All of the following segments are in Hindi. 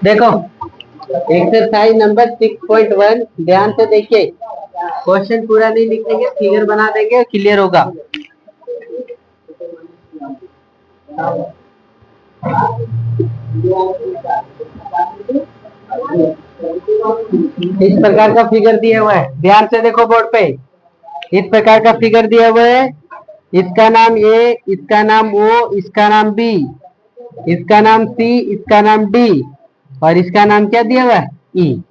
देखो एक्सरसाइज नंबर 6.1 ध्यान से देखिए, क्वेश्चन पूरा नहीं लिखेंगे, फिगर बना देंगे, क्लियर होगा। इस प्रकार का फिगर दिया हुआ है, ध्यान से देखो बोर्ड पे। इस प्रकार का फिगर दिया हुआ है, इसका नाम ए, इसका नाम ओ, इसका नाम बी, इसका नाम सी, इसका नाम डी और इसका नाम क्या दिया हुआ है, ई।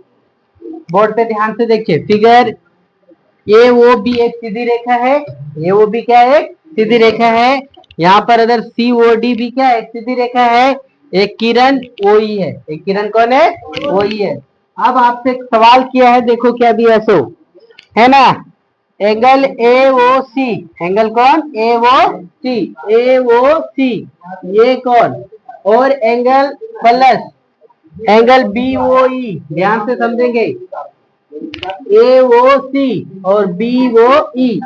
बोर्ड पे ध्यान से देखिए, फिगर ए ओ बी एक सीधी रेखा है, ए ओ बी क्या है, एक सीधी रेखा है। यहाँ पर अगर सी ओ डी भी क्या है, एक सीधी रेखा है। एक किरण ओ ई है, एक किरण कौन है, ओ ई है। अब आपसे एक सवाल किया है, देखो क्या दिया सो है ना, angle A O C, angle कौन, ए ओ सी, ए ओ सी ये कौन, और angle plus angle B O E, ध्यान से समझेंगे, ए ओ सी और बी ओ ई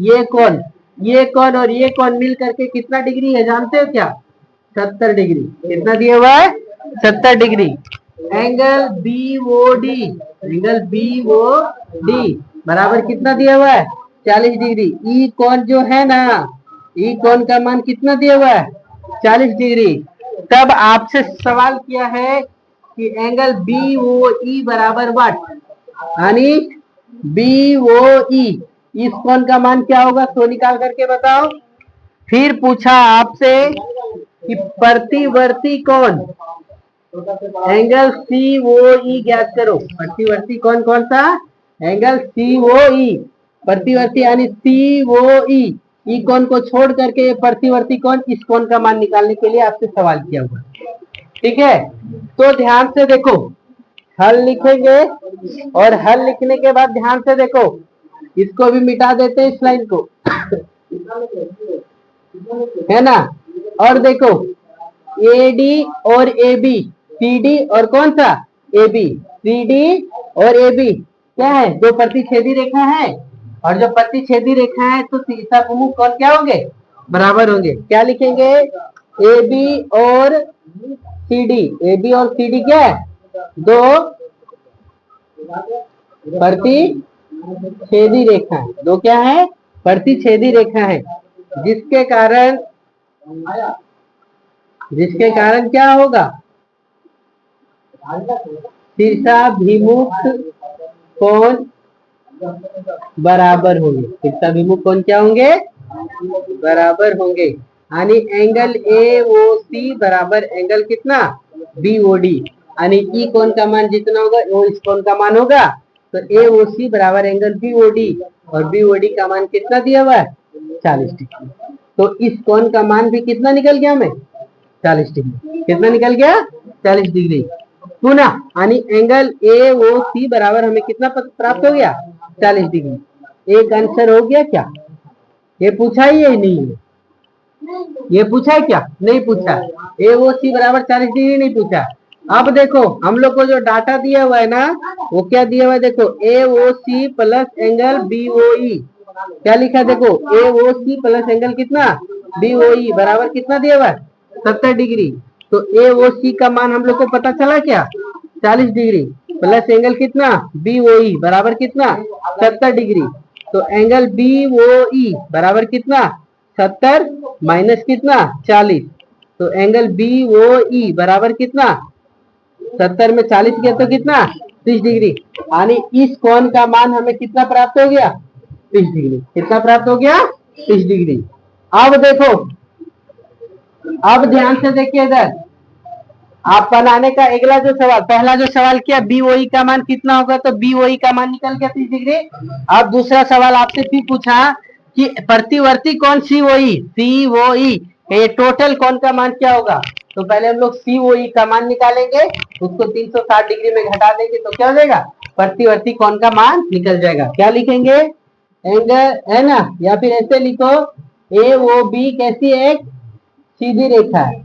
ये कौन, ये कौन और ये कौन मिल करके कितना डिग्री है जानते हो क्या, 70 डिग्री। कितना दिया हुआ है, 70 degree. Angle B O D, angle B O D बराबर कितना दिया हुआ है, 40 डिग्री। ई कौन जो है ना, ई कौन का मान कितना दिया हुआ है, 40 डिग्री। तब आपसे सवाल किया है कि एंगल बी ओ ई बराबर व्हाट, यानी बी ओ ई, इस कोण का मान क्या होगा, तो निकाल करके बताओ। फिर पूछा आपसे कि प्रतिवर्ती कोण, एंगल सी ओ ई ज्ञात करो। प्रतिवर्ती कोण कौन सा, एंगल सी ओ ई, प्रतिवर्ती यानी सी ओ ई कोण को छोड़ करके प्रतिवर्ती कोण, इस कोण का मान निकालने के लिए आपसे सवाल किया हुआ। ठीक है, तो ध्यान से देखो, हल लिखेंगे और हल लिखने के बाद ध्यान से देखो, इसको भी मिटा देते हैं इस लाइन को है ना। और देखो ए डी और ए बी, सी डी और कौन सा, ए बी, सी डी और ए बी क्या है, जो प्रतिच्छेदी रेखा है, और जो प्रतिच्छेदी रेखा है तो तीसरा प्रमुख कौन क्या होंगे, बराबर होंगे। क्या लिखेंगे, ए बी और सी डी, ए बी और सी डी क्या है, दो प्रतिच्छेदी रेखा है, दो क्या है, प्रतिच्छेदी रेखा है, जिसके कारण क्या होगा, शीर्षाभिमुख कोण बराबर होंगे, शीर्षाभिमुख कोण क्या होंगे, बराबर होंगे। यानी एंगल ए ओ सी बराबर एंगल कितना, बी ओ डी, यानी ई कोण का मान जितना होगा वो इस कोण का मान होगा। तो ए ओ सी बराबर एंगल बी ओ डी, और बी ओ डी का मान कितना दिया हुआ है, 40 डिग्री। तो इस कोण का मान भी कितना निकल गया हमें, 40 डिग्री। कितना निकल गया, 40 डिग्री। पुनः यानी एंगल ए ओ सी बराबर हमें कितना प्राप्त हो गया, 40 डिग्री। एक आंसर हो गया क्या, ये पूछा ही है नहीं है, ये पूछा है क्या, नहीं पूछा। ए ओ सी बराबर 40 डिग्री नहीं पूछा। अब देखो हम लोग को जो डाटा दिया हुआ है ना, वो क्या दिया हुआ है, देखो A O C plus angle B O E, क्या लिखा, देखो A O C plus angle कितना, बी ओ ई बराबर कितना दिया हुआ है, 70 डिग्री। तो ए ओ सी का मान हम लोग को पता चला क्या, 40 डिग्री प्लस एंगल कितना, बी ओ ई बराबर कितना, 70 डिग्री। तो एंगल बी ओ ई बराबर कितना, 70 माइनस कितना, 40। तो एंगल बी ओ ई बराबर कितना, 70 में 40 किया तो कितना, 30 डिग्री। यानी इस कोण का मान हमें कितना प्राप्त हो गया, 30 डिग्री। कितना प्राप्त हो गया, 30 डिग्री। अब देखो, अब ध्यान से देखिए इधर, आप बनाने का अगला जो सवाल, पहला जो सवाल किया बी ओ ई का मान कितना होगा, तो बी ओ ई का मान निकल गया 30 डिग्री। अब दूसरा सवाल आपसे फिर पूछा कि प्रतिवर्ती कोण सी ओ ई, सी ओ ई, ये टोटल कोण का मान क्या होगा। तो पहले हम लोग सी ओ ई का मान निकालेंगे, उसको 360 डिग्री में घटा देंगे तो क्या हो जाएगा, प्रतिवर्ती कोण का मान निकल जाएगा। क्या लिखेंगे, एंगल है ना, या फिर ऐसे लिखो, ए ओ बी कैसी है, एक सीधी रेखा है,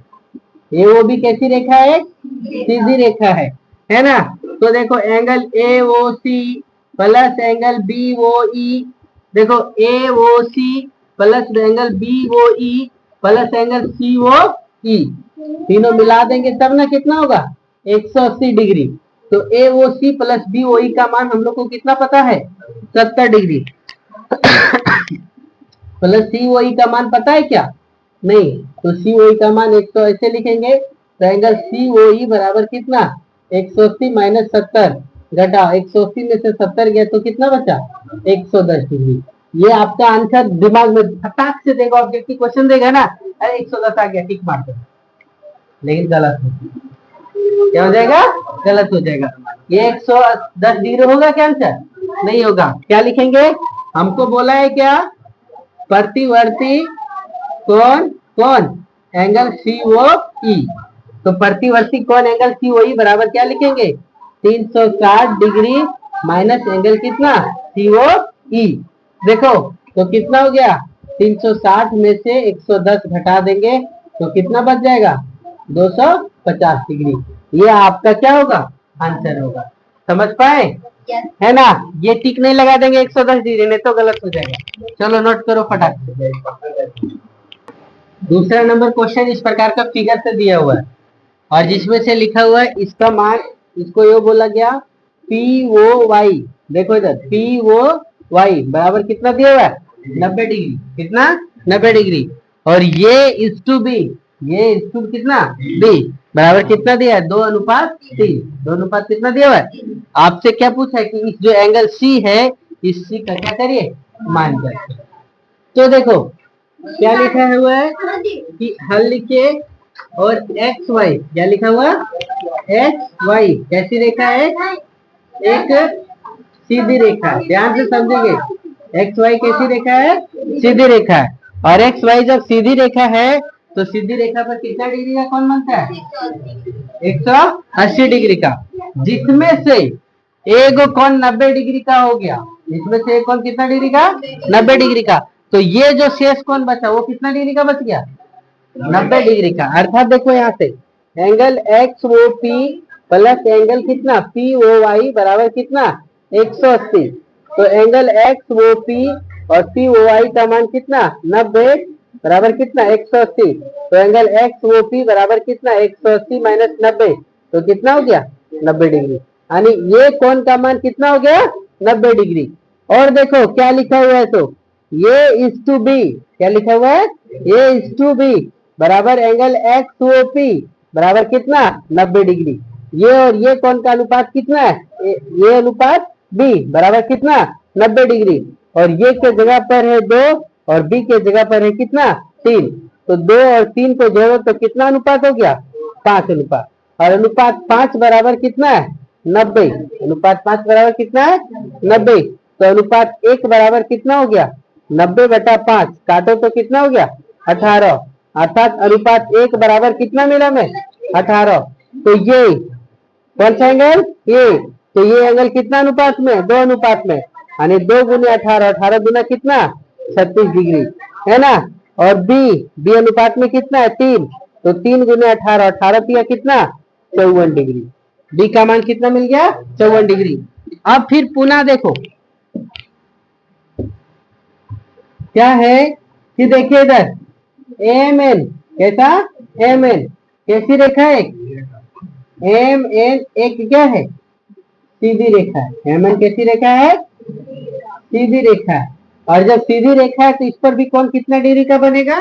ए ओ बी कैसी रेखा है, सीधी रेखा है ना। तो देखो angle A O C plus angle B O E, देखो A O C plus angle B O E plus angle C O E, तीनों मिला देंगे तब ना कितना होगा 180 डिग्री। तो ए O C plus B O ई का मान हम लोग को कितना पता है 70 डिग्री। प्लस सी ओ ई का मान पता है क्या? नहीं। तो सी ओ ई का मान 100 ऐसे लिखेंगे, तो एंगल सी ओ ई बराबर कितना 180 माइनस 70 घटा 180 में से 70 गया तो कितना बचा 110 डिग्री। ये आपका आंसर दिमाग में फटाक से देगा, ऑब्जेक्टिव क्वेश्चन देगा ना, अरे 110 आ गया टिक मार दो, लेकिन गलत हो, क्या हो जाएगा गलत हो जाएगा। ये 110 डिग्री होगा क्या आंसर? नहीं होगा। क्या लिखेंगे? हमको बोला है क्या प्रतिवर्ती कोण कौन एंगल सी ओ ई। तो प्रतिवर्ती कोण एंगल सी ओ ई बराबर क्या लिखेंगे 360 डिग्री माइनस एंगल कितना सी ओ ई। देखो तो कितना हो गया 360 में से 110 घटा देंगे तो कितना बच जाएगा 250 डिग्री। ये आपका क्या होगा आंसर होगा। समझ पाए? है ना? ये टिक नहीं लगा देंगे 110 डिग्री, नहीं तो गलत हो जाएगा। चलो नोट करो फटाक से। दूसरा नंबर क्वेश्चन इस प्रकार का फिगर से दिया हुआ है और जिसमें से लिखा हुआ है इसका मान, इसको ये बोला गया पी ओ वाई। देखो इधर पी ओ वाई बराबर कितना दिया हुआ है 90 डिग्री। कितना 90 डिग्री। और ये इज टू बी, ये इज टू कितना बी बराबर कितना दिया है 2:3। 2 कितना दिया हुआ है? आपसे क्या पूछा है कि इस जो एंगल सी है इस सी का क्या करिए मान करिए। तो देखो क्या लिखा हुआ है कि हल लिखिए और एक्स वाई क्या लिखा हुआ एक्स वाई कैसी रेखा है एक सीधी रेखा। ध्यान से समझेंगे एक्स वाई कैसी रेखा है सीधी रेखा है। और एक्स वाई जब सीधी रेखा है तो सीधी रेखा पर कितना डिग्री का कोण बनता है 180 डिग्री का, जिसमें से एक कोण 90 डिग्री का हो गया। इसमें से एक कोण कितना डिग्री का 90 डिग्री का। तो ये जो शेष कोण बचा वो कितना डिग्री का बच गया 90 डिग्री का। अर्थात देखो यहाँ से angle X O P plus angle कितना पी ओ वाई बराबर कितना 180। तो एंगल एक्स ओ पी और पी ओ वाई का मान कितना 90 बराबर कितना 180। तो एंगल एक्स ओ पी बराबर कितना 180 माइनस 90 तो कितना हो गया 90 डिग्री। यानी ये कोण का मान कितना हो गया 90 डिग्री। और देखो क्या लिखा हुआ है, तो ये इज टू बी क्या लिखा हुआ है ये इज टू बी बराबर एंगल एक्स ओ पी बराबर कितना 90 डिग्री। ये और ये कोण का अनुपात कितना है ये अनुपात बी बराबर कितना 90 डिग्री। और ये के जगह पर है 2 और बी के जगह पर है कितना 3। तो 2 और 3 को जोड़ो तो कितना अनुपात हो गया 5 अनुपात। और अनुपात 5 बराबर कितना है 90। अनुपात 5 बराबर कितना है 90। तो अनुपात 1 बराबर कितना हो गया 90/5 काटो तो कितना हो गया 18। अर्थात अनुपात 1 बराबर कितना मिला में 18। तो ये कौन सा एंगल ये, तो ये एंगल कितना अनुपात में 2 अनुपात में, यानी 2 गुने 18, 18 गुना कितना 36 डिग्री है ना। और बी अनुपात में कितना है 3, तो 3 गुने 18, 18 दिया कितना 54 डिग्री। बी का मान कितना मिल गया 54 डिग्री। अब फिर पुनः देखो क्या है कि देखिए इधर एम एन कैसा एम एन कैसी रेखा है एम एन एक क्या है सीधी रेखा है। एम एन कैसी रेखा है सीधी रेखा है। और जब सीधी रेखा है तो इस पर भी कोण कितना डिग्री का बनेगा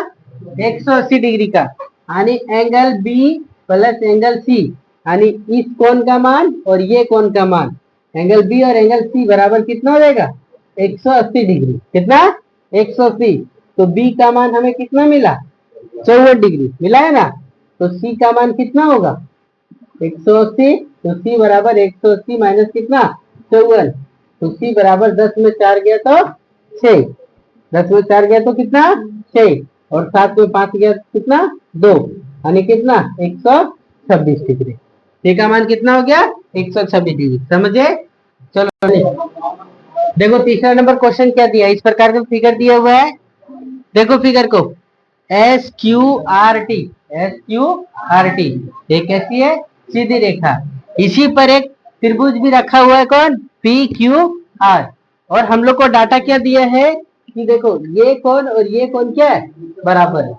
180 डिग्री का। यानी angle B plus angle C, यानी इस कोण का मान और ये कोण का मान एंगल बी और एंगल सी बराबर कितना हो जाएगा 180 डिग्री। कितना 180। तो बी का मान हमें कितना मिला 54 डिग्री मिला है ना। तो सी का मान कितना होगा 180। तो सी बराबर 180 माइनस कितना 54। तो सी बराबर 10 में 4 गया तो 6, 10 में 4 गया तो कितना 6 और 7 में 5 गया कितना 2, यानी कितना 126 डिग्री। सी का मान कितना हो गया 126 डिग्री। समझे? चलो देखो तीसरा नंबर क्वेश्चन क्या दिया, इस प्रकार का फिगर दिया हुआ है। देखो फिगर को एस क्यू आर टी ये कैसी है सीधी रेखा। इसी पर एक त्रिभुज भी रखा हुआ है कौन पी क्यू आर। और हम लोग को डाटा क्या दिया है कि देखो ये कोण और ये कोण क्या है बराबर है।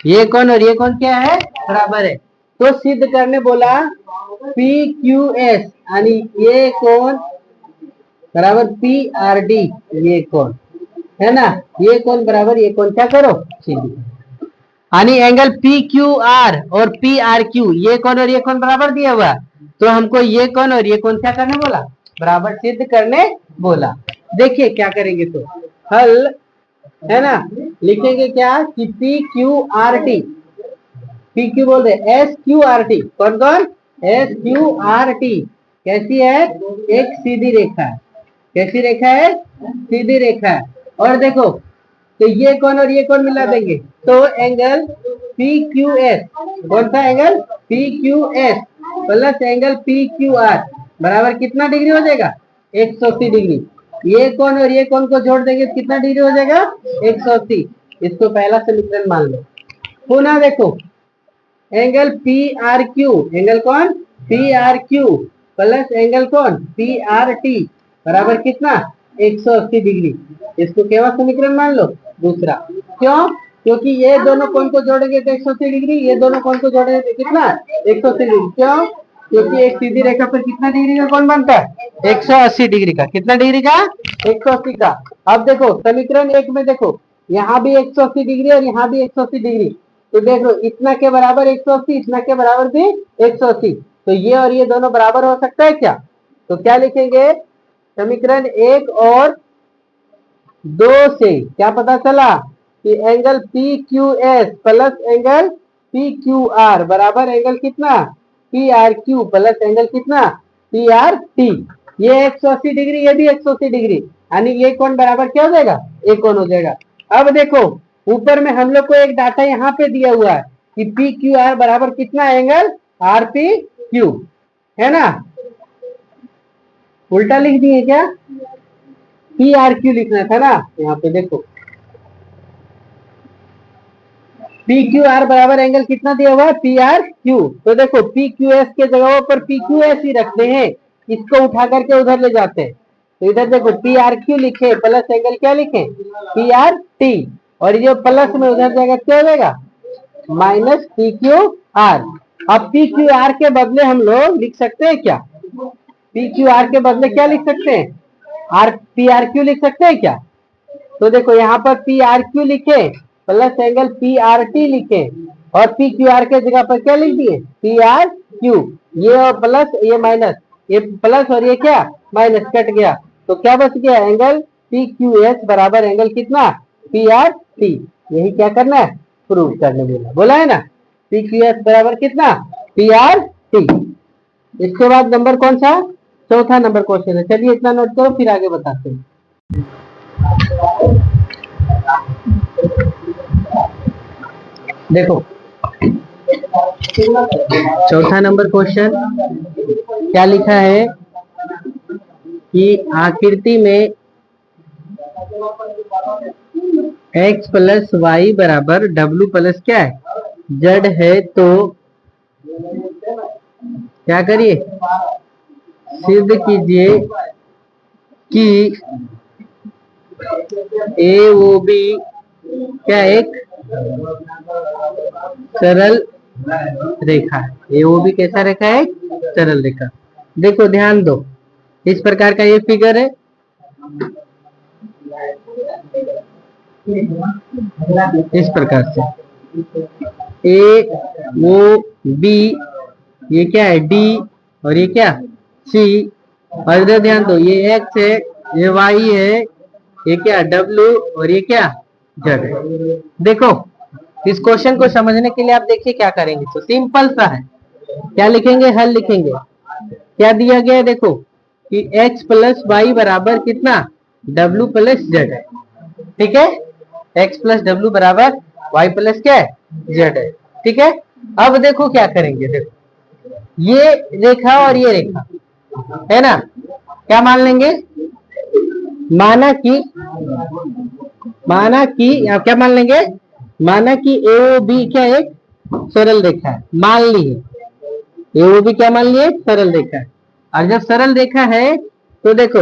ये कौन और ये कौन क्या है, बराबर है। तो सिद्ध करने बोला पी क्यू एस यानी ये कौन बराबर पी आर डी, ये कौन है ना, ये कौन बराबर ये कौन, क्या करो सिद्ध। यानी एंगल पी क्यू आर और पी आर क्यू, ये कौन और ये कौन बराबर दिया हुआ, तो हमको ये कौन और ये कौन क्या करने बोला, बराबर सिद्ध करने बोला। देखिए क्या करेंगे, तो हल है ना, लिखेंगे क्या कि P Q R T, P Q बोल रहे एस क्यू आर टी, कौन कौन, एस क्यू आर टी कैसी है, एक सीधी रेखा है, कैसी रेखा है, सीधी रेखा है। और देखो तो ये कौन और ये कौन मिला देंगे, तो एंगल पी क्यू एस, कौन सा angle P Q S plus angle P Q R बराबर कितना डिग्री हो जाएगा, 180 डिग्री। ये कौन और ये कौन को जोड़ देंगे कितना डिग्री हो जाएगा, 180। इसको पहला समीकरण मान लो। पुनः देखो angle P R Q, angle कौन P R Q plus angle कौन पी आर टी बराबर कितना, 180 डिग्री। इसको केवल समीकरण मान लो दूसरा। क्यों, क्योंकि ये दोनों कोण को जोड़ेंगे तो 180 डिग्री, ये दोनों कोण को जोड़ेंगे तो कितना, 180 डिग्री। क्यों, क्योंकि एक सीधी रेखा पर कितना डिग्री का कोण बनता है, 180 डिग्री का। कितना डिग्री का, 180 का। अब देखो समीकरण एक में देखो, यहाँ भी 180 डिग्री और यहाँ भी 180 डिग्री, तो देख लो इतना के बराबर 180, इतना के बराबर भी 180, तो ये और ये दोनों बराबर हो सकता है क्या, तो क्या लिखेंगे, समीकरण 1 और 2 से क्या पता चला कि angle P Q S plus angle P Q R बराबर एंगल कितना, P R Q plus angle कितना, पी आर टी। ये 180 डिग्री, ये भी 180 डिग्री, यानी ये कोण बराबर क्या हो जाएगा, एक कोण हो जाएगा। अब देखो ऊपर में हम लोग को एक डाटा यहाँ पे दिया हुआ है कि पी क्यू आर बराबर कितना एंगल आर पी क्यू, है ना, उल्टा लिख दिए क्या, पी आर क्यू लिखना था ना, यहाँ पे देखो पी क्यू आर बराबर एंगल कितना दिया हुआ है, पी आर क्यू। तो देखो पी क्यू एस के जगह पर पी क्यू एस ही रखते हैं, इसको उठा करके उधर ले जाते हैं, तो इधर देखो पी आर क्यू लिखे प्लस एंगल क्या लिखे, पी आर टी, और ये प्लस में उधर जाएगा क्या हो जाएगा, माइनस पी क्यू आर। अब पी क्यू आर के बदले हम लोग लिख सकते हैं क्या, पी क्यू आर के बदले क्या लिख सकते हैं, आर पी आर क्यू लिख सकते हैं क्या। तो देखो यहाँ पर पी आर क्यू लिखे plus angle P R T लिखे, और पी क्यू आर के जगह पर क्या लिख दिए, पी आर क्यू, ये और प्लस ये माइनस, ये प्लस और ये क्या माइनस कट गया, तो क्या बच गया, एंगल पी क्यू एस बराबर एंगल कितना, पी आर टी। यही क्या करना है, प्रूव करने बोला है ना, पी क्यू एस बराबर कितना, पी आर टी। इसके बाद नंबर कौन सा, चौथा नंबर क्वेश्चन है। चलिए इतना नोट करो फिर आगे बताते हैं। देखो चौथा नंबर क्वेश्चन क्या लिखा है कि आकृति में x प्लस वाई बराबर डब्ल्यू प्लस क्या है, जेड है, तो क्या करिए, सिद्ध कीजिए कि ए ओ बी क्या एक सरल रेखा है, ए ओ बी कैसा रेखा है, सरल रेखा। देखो ध्यान दो, इस प्रकार का ये फिगर है, इस प्रकार से ए ओ बी, ये क्या है डी, और ये क्या सी, और इधर ध्यान दो ये एक्स है, ये वाई है, ये क्या डब्ल्यू, और ये क्या जेड है। देखो इस क्वेश्चन को समझने के लिए आप देखिए क्या करेंगे, तो सिंपल सा है, क्या लिखेंगे, हल लिखेंगे। क्या दिया गया है, देखो कि x प्लस वाई बराबर कितना, w प्लस जेड है, ठीक है, x प्लस डब्ल्यू बराबर y प्लस क्या है, जेड है, ठीक है। अब देखो क्या करेंगे, देखो ये रेखा और ये रेखा है ना, क्या मान लेंगे, माना कि क्या मान लेंगे, माना कि ए ओ बी क्या एक सरल रेखा है, मान ली है, ए ओ बी क्या मान लिए, सरल रेखा है। और जब सरल रेखा है तो देखो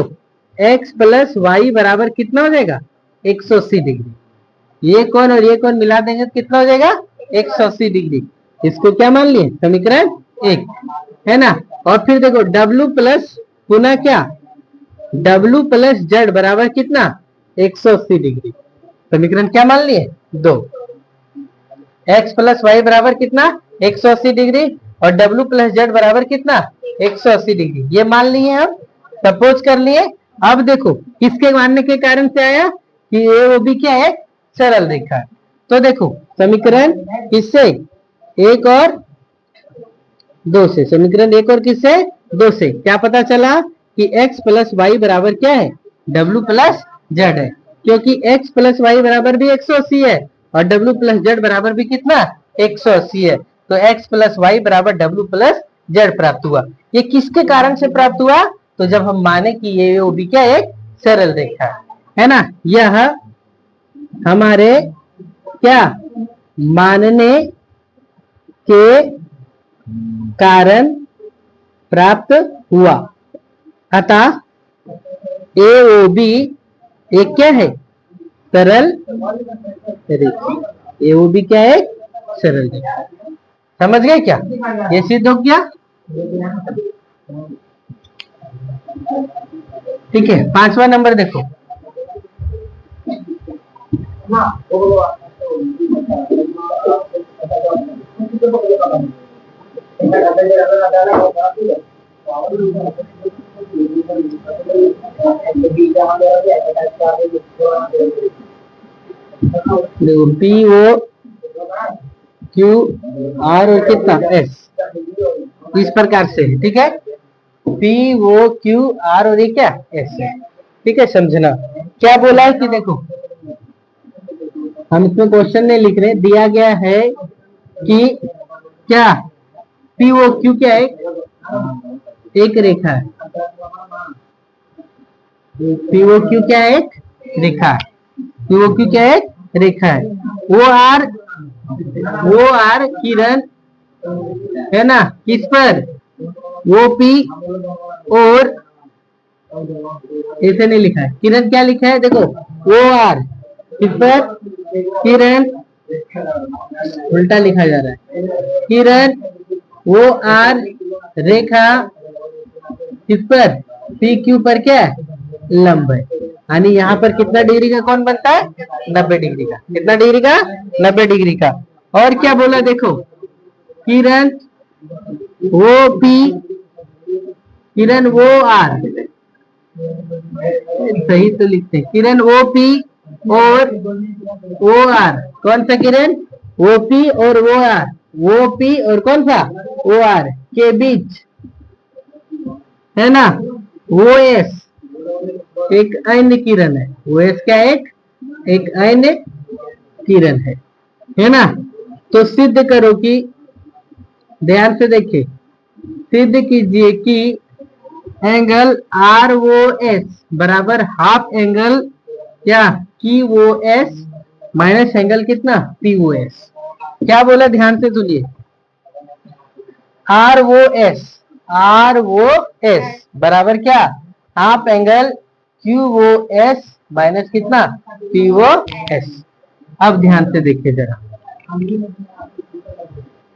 x प्लस वाई बराबर कितना हो जाएगा, 180 डिग्री। ये कौन और ये कौन मिला देंगे तो कितना हो जाएगा, 180 डिग्री। इसको क्या मान लिए? समीकरण 1 है ना। और फिर देखो W प्लस पुनः क्या, W प्लस Z बराबर कितना? 180 डिग्री। समीकरण क्या मान लिए? 2। x प्लस वाई बराबर कितना? 180 डिग्री। और W प्लस Z बराबर कितना? 180 डिग्री। ये मान लिए हम, सपोज कर लिए। अब देखो किसके मानने के कारण से आया कि ए वो भी क्या है? सरल रेखा है। तो देखो समीकरण किससे? 1 और 2 से। समीकरण 1 और किससे? 2 से। क्या पता चला कि x प्लस वाई बराबर क्या है? W प्लस Z है, क्योंकि x प्लस वाई बराबर भी 180 है और W प्लस Z बराबर भी कितना? 180 है। तो x प्लस वाई बराबर W प्लस Z प्राप्त हुआ। ये किसके कारण से प्राप्त हुआ? तो जब हम माने कि ये वो भी क्या एक सरल रेखा है ना। यह हमारे क्या मानने के कारण प्राप्त हुआ। अतः AOB एक क्या है? सरल रेखा। AOB क्या है? सरल रेखा। समझ गए क्या? ये सिद्ध हो गया। ठीक है, 5वां नंबर देखो। पी ओ क्यू आर और कितना एस, इस प्रकार से है। ठीक है, पी ओ क्यू आर और ये क्या एस है। ठीक है, समझना क्या बोला है कि देखो हम इसमें क्वेश्चन नहीं लिख रहे, दिया गया है कि क्या पी ओ क्यू क्या है? एक रेखा है। पी ओ क्यू क्या है? एक रेखा है। पी ओ क्यू क्या है? रेखा है। वो आर किरण है ना, किस पर? वो पी और ऐसे नहीं लिखा है, किरण क्या लिखा है? देखो वो आर किस पर? किरण उल्टा लिखा जा रहा है। किरण वो आर रेखा किस पर? पी क्यू पर क्या है? लंब है। यानी यहाँ पर कितना डिग्री का कोण बनता है? 90 डिग्री का। कितना डिग्री का? 90 डिग्री का। और क्या बोला देखो, किरण वो पी, किरण वो आर, सही तो लिखते हैं, किरण ओ पी और ओ आर। कौन सा किरण? ओ पी और वो आर। वो पी और कौन सा? ओ आर के बीच है ना वो एस एक अन्य किरण है। वो एस क्या है? एक अन्य किरण है ना। तो सिद्ध करो कि, ध्यान से देखिए, सिद्ध कीजिए कि एंगल आर ओ एस बराबर हाफ एंगल क्या की ओ एस माइनस एंगल कितना? P O S. क्या बोला? ध्यान से सुनिए, R O S, R O S बराबर क्या? Half angle Q O S minus कितना? P O S. अब ध्यान से देखिए जरा,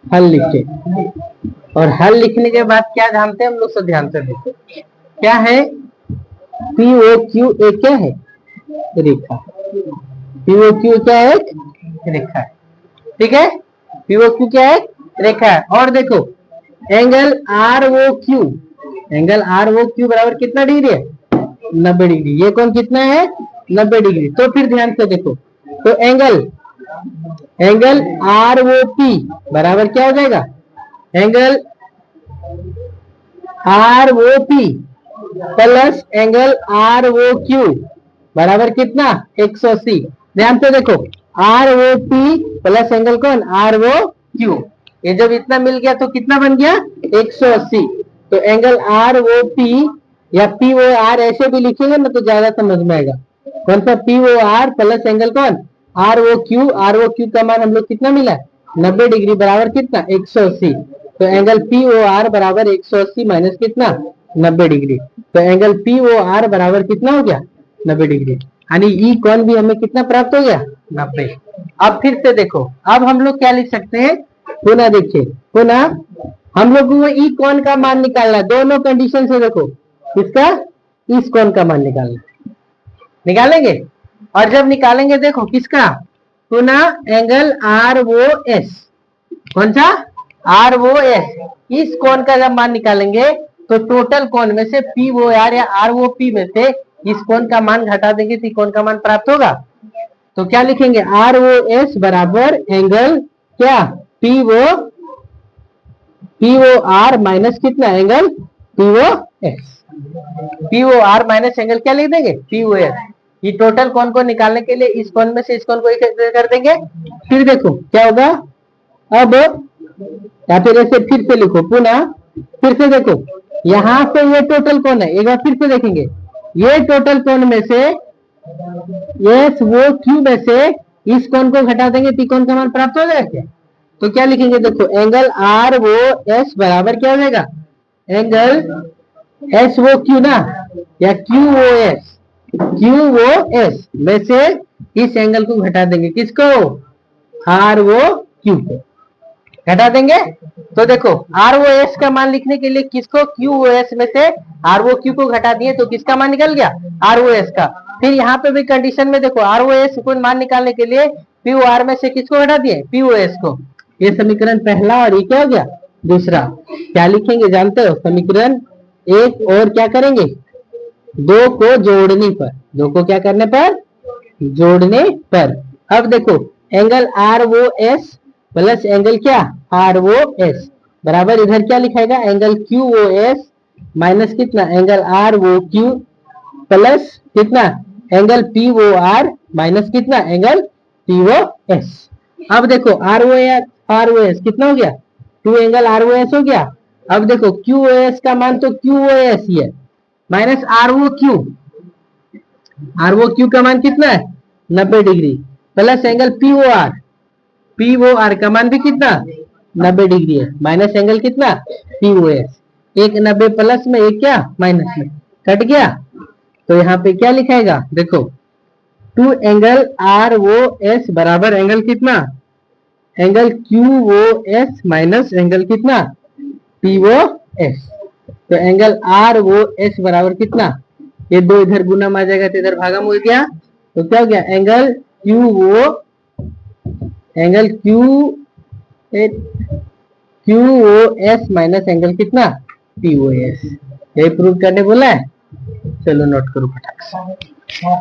हल लिखे और हल लिखने के बाद क्या जानते हैं हम लोग, सब ध्यान से देखो। क्या है? पी ओ क्यू एक क्या है? रेखा। पी ओ क्यू क्या है? रेखा है। ठीक है, पी ओ क्यू क्या है? रेखा है। और देखो angle R O Q, angle R O Q बराबर कितना डिग्री है? 90 डिग्री। ये कौन कितना है? 90 डिग्री। तो फिर ध्यान से देखो, तो एंगल आर ओ पी बराबर क्या हो जाएगा? Angle R O P plus angle R O Q बराबर कितना? 180। ध्यान से देखो, R O P plus angle कौन? R O Q. ये जब इतना मिल गया तो कितना बन गया? 180। तो एंगल आर ओ पी या पी ओ आर ऐसे भी लिखेंगे ना तो ज्यादा समझ में आएगा। कौन सा? P O R plus angle कौन? R O Q. R O Q का मान हम लोग कितना मिला? 90 डिग्री बराबर कितना? 180। तो एंगल पी ओ आर बराबर 180 माइनस कितना? 90 डिग्री। तो एंगल पी ओ आर बराबर कितना हो गया? 90 डिग्री। यानी ई कोण भी हमें कितना प्राप्त हो गया? 90। अब फिर से देखो, अब हम लोग क्या लिख सकते हैं, पुनः देखिए, पुनः हम लोग को ई कोण का मान निकालना है। दोनों कंडीशन से देखो, किसका, इस कोण का मान निकालना, निकालेंगे। और जब निकालेंगे देखो किसका, पुनः एंगल आर ओ एस, कौन सा, आर ओ एस, इस कोण का जब मान निकालेंगे तो टोटल कोण में से पी ओ आर या आर ओ पी में से इस कोण का मान घटा देंगे तो कोण का मान प्राप्त होगा। तो क्या लिखेंगे, आर ओ एस बराबर एंगल क्या, पी ओ आर माइनस कितना, angle P O S, P O R minus angle क्या लिख देंगे, पी ओ एस। ये टोटल कोण को निकालने के लिए इस कोण में से इस कोण को कर देंगे। फिर देखो क्या होगा, अब या फिर ऐसे फिर से लिखो, पुनः फिर से देखो, यहां से ये टोटल कोण है, एक बार फिर से देखेंगे, ये टोटल कोण में से एस वो क्यू में से इस कोण को घटा देंगे तो कोण का मान प्राप्त हो जाएगा क्या। तो क्या लिखेंगे, देखो एंगल आर वो एस बराबर क्या हो जाएगा, एंगल एस वो क्यू ना, या Q O S, Q O S में से इस एंगल को घटा देंगे, किसको, आर वो क्यू को घटा देंगे। तो देखो आर ओ एस का मान लिखने के लिए किसको, क्यू ओ एस में से आर ओ क्यू को घटा दिए तो किसका मान निकल गया, आर ओ एस का। फिर यहाँ पे भी कंडीशन में देखो आर ओ एस को मान निकालने के लिए पी ओ आर में से किसको घटा दिए, पी ओ एस को। ये समीकरण पहला और ये क्या हो गया, दूसरा। क्या लिखेंगे जानते हो, समीकरण एक और क्या करेंगे, दो को जोड़ने पर, दो को क्या करने पर, जोड़ने पर। अब देखो angle R O S plus angle क्या, आर ओ एस बराबर इधर क्या लिखाएगा, angle Q O S minus कितना, angle R O Q plus कितना, angle P O R minus कितना, एंगल पी ओ एस। अब देखो आर ओ एस कितना हो गया, 2 एंगल आर ओ एस हो गया। अब देखो क्यू ओ एस का मान तो क्यू ओ एस ही है, minus R O Q, R O Q का मान कितना है 90 degree, plus angle P O R, P O R का मान भी कितना 90 डिग्री है, माइनस एंगल कितना पी ओ एस, एक 90 प्लस में एक क्या माइनस में कट गया। तो यहाँ पे क्या लिखाएगा, देखो 2 एंगल आर ओ एस बराबर एंगल कितना, angle Q O S minus angle कितना पी ओ एस। तो एंगल आर ओ एस बराबर कितना, ये दो इधर गुना आ जाएगा तो इधर भागम हो गया, तो क्या हो गया, angle Q O S minus angle कितना पी ओ एस। यही प्रूव करने बोला है, चलो नोट करो फटाक से।